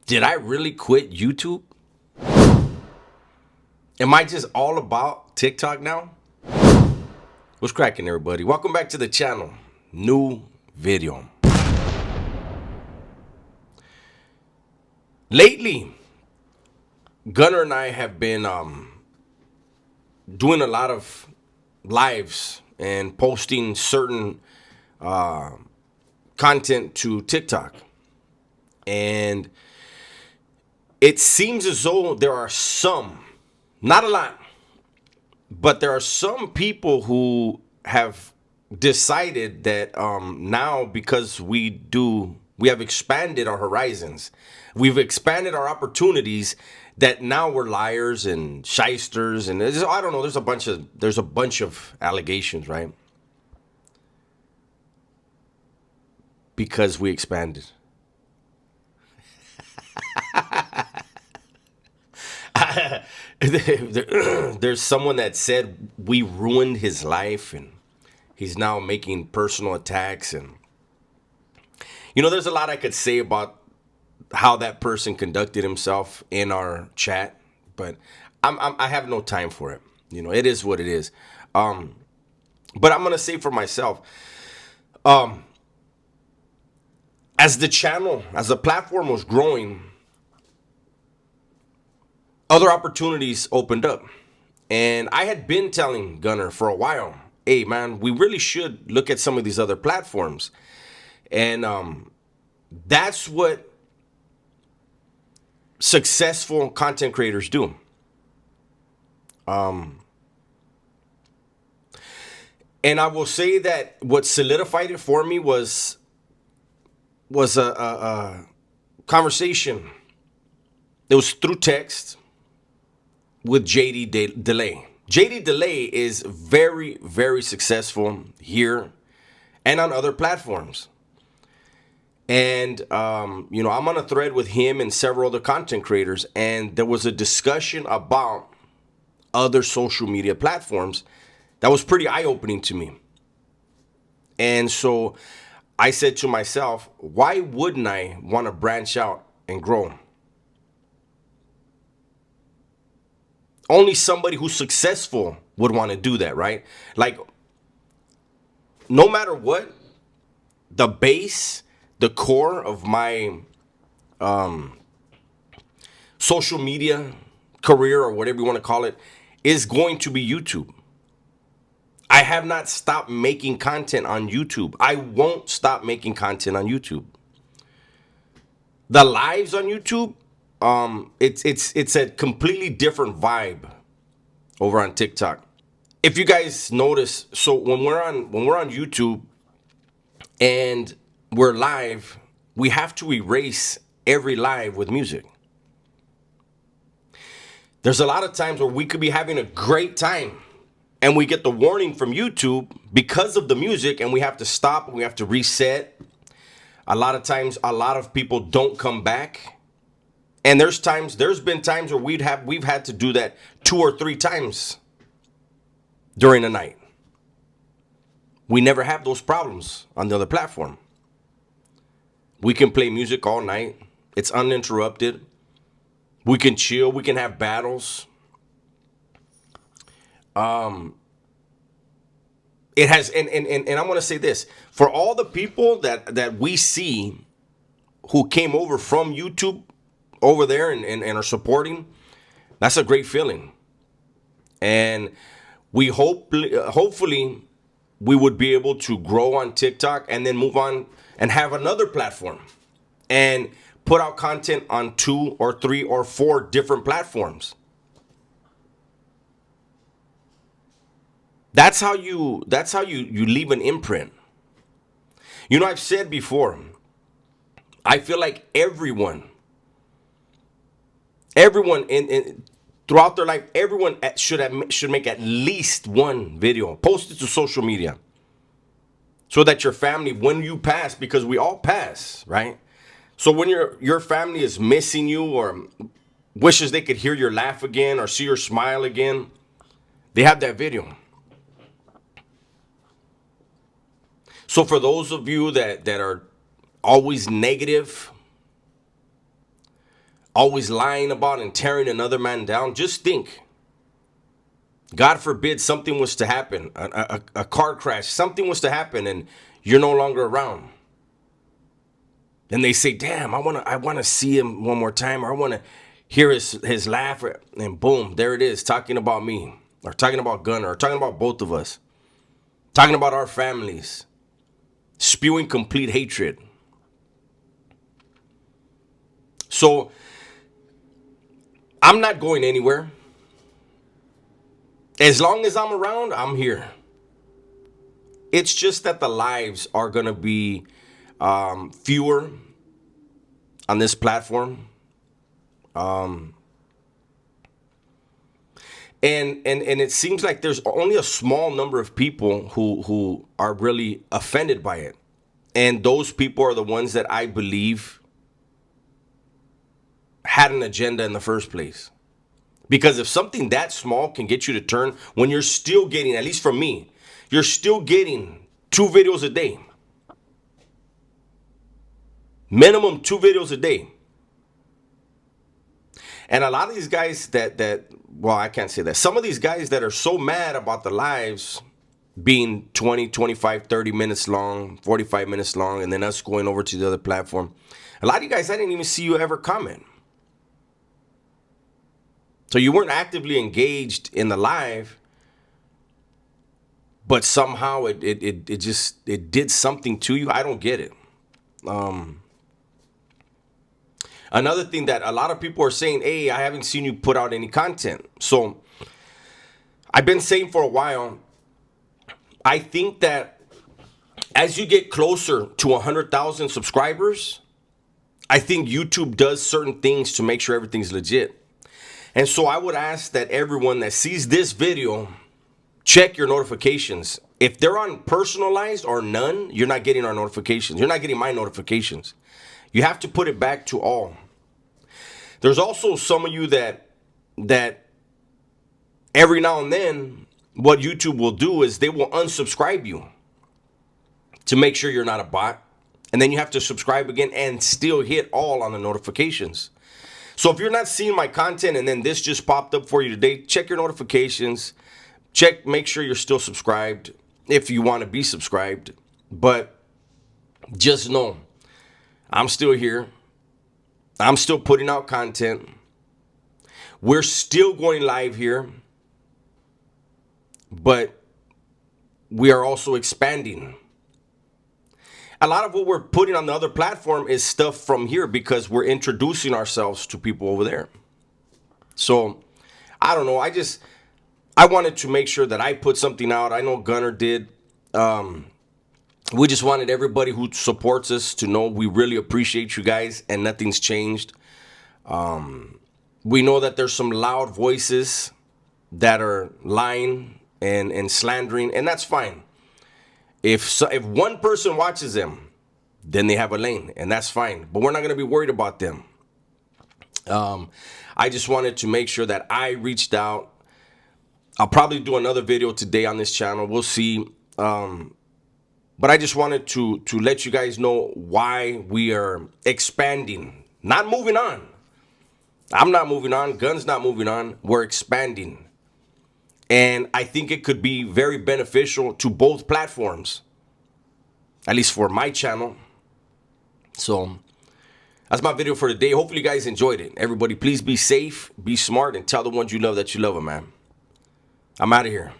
Did I really quit YouTube? Am I just all about TikTok now? What's cracking, everybody? Welcome back to the channel. New video. Lately, Gunner and I have been doing a lot of lives and posting certain content to TikTok. And it seems as though there are some, not a lot, but there are some people who have decided that now, because we have expanded our horizons, we've expanded our opportunities, that now we're liars and shysters, and I don't know, there's a bunch of allegations, right? Because we expanded. There's someone that said we ruined his life, and he's now making personal attacks. And there's a lot I could say about how that person conducted himself in our chat, but I have no time for it. It is what it is. But I'm gonna say for myself, as the channel, as the platform was growing, other opportunities opened up. And I had been telling Gunner for a while, hey man, we really should look at some of these other platforms. And that's what successful content creators do. And I will say that what solidified it for me was a conversation. It was through text with JD Delay. JD Delay is very, very successful here and on other platforms. And, I'm on a thread with him and several other content creators, and there was a discussion about other social media platforms that was pretty eye-opening to me. And so I said to myself, why wouldn't I want to branch out and grow? Only somebody who's successful would want to do that, right? Like, no matter what, the base, the core of my social media career, or whatever you want to call it, is going to be YouTube. I have not stopped making content on YouTube. I won't stop making content on YouTube. The lives on YouTube, it's a completely different vibe over on TikTok. If you guys notice, so when we're on YouTube and we're live, we have to erase every live with music. There's a lot of times where we could be having a great time and we get the warning from YouTube because of the music, and we have to stop and we have to reset. A lot of times, a lot of people don't come back. And there's been times where we've had to do that 2 or 3 times during the night. We never have those problems on the other platform. We can play music all night. It's uninterrupted. We can chill. We can have battles. It has, and I want to say this, for all the people that we see who came over from YouTube over there and are supporting, that's a great feeling. And we hopefully we would be able to grow on TikTok and then move on and have another platform and put out content on 2 or 3 or 4 different platforms. That's how you leave an imprint. I've said before, I feel like everyone in throughout their life, everyone should make at least one video, post it to social media, so that your family, when you pass, because we all pass, right? So when your family is missing you or wishes they could hear your laugh again or see your smile again, they have that video. So for those of you that are always negative, always lying about and tearing another man down. Just think, God forbid something was to happen, a car crash, something was to happen, and you're no longer around. And they say, damn, I wanna see him one more time, or I wanna hear his laugh, and boom, there it is, talking about me, or talking about Gunner, or talking about both of us, talking about our families, spewing complete hatred. So I'm not going anywhere. As long as I'm around, I'm here. It's just that the lives are going to be fewer on this platform. And it seems like there's only a small number of people who are really offended by it. And those people are the ones that I believe had an agenda in the first place. Because if something that small can get you to turn, when you're still getting, at least from me, you're still getting 2 videos a day. Minimum 2 videos a day. And a lot of these guys well, I can't say that. Some of these guys that are so mad about the lives being 20, 25, 30 minutes long, 45 minutes long, and then us going over to the other platform. A lot of you guys, I didn't even see you ever comment. So you weren't actively engaged in the live, but somehow it did something to you. I don't get it. Another thing that a lot of people are saying, hey, I haven't seen you put out any content. So I've been saying for a while, I think that as you get closer to 100,000 subscribers, I think YouTube does certain things to make sure everything's legit. And so I would ask that everyone that sees this video, check your notifications. If they're on personalized or none, you're not getting our notifications. You're not getting my notifications. You have to put it back to all. There's also some of you that every now and then, what YouTube will do is they will unsubscribe you to make sure you're not a bot. And then you have to subscribe again and still hit all on the notifications. So if you're not seeing my content and then this just popped up for you today, check your notifications. Make sure you're still subscribed if you want to be subscribed. But just know, I'm still here. I'm still putting out content. We're still going live here. But we are also expanding. A lot of what we're putting on the other platform is stuff from here because we're introducing ourselves to people over there. So, I don't know. I wanted to make sure that I put something out. I know Gunner did. We just wanted everybody who supports us to know we really appreciate you guys and nothing's changed. We know that there's some loud voices that are lying and slandering, and that's fine. If one person watches them, then they have a lane, and that's fine. But we're not going to be worried about them. I just wanted to make sure that I reached out. I'll probably do another video today on this channel. We'll see. But I just wanted to let you guys know why we are expanding, not moving on. I'm not moving on. Gun's not moving on. We're expanding. And I think it could be very beneficial to both platforms, at least for my channel. So that's my video for today. Hopefully you guys enjoyed it. Everybody, please be safe, be smart, and tell the ones you love that you love them, man. I'm out of here.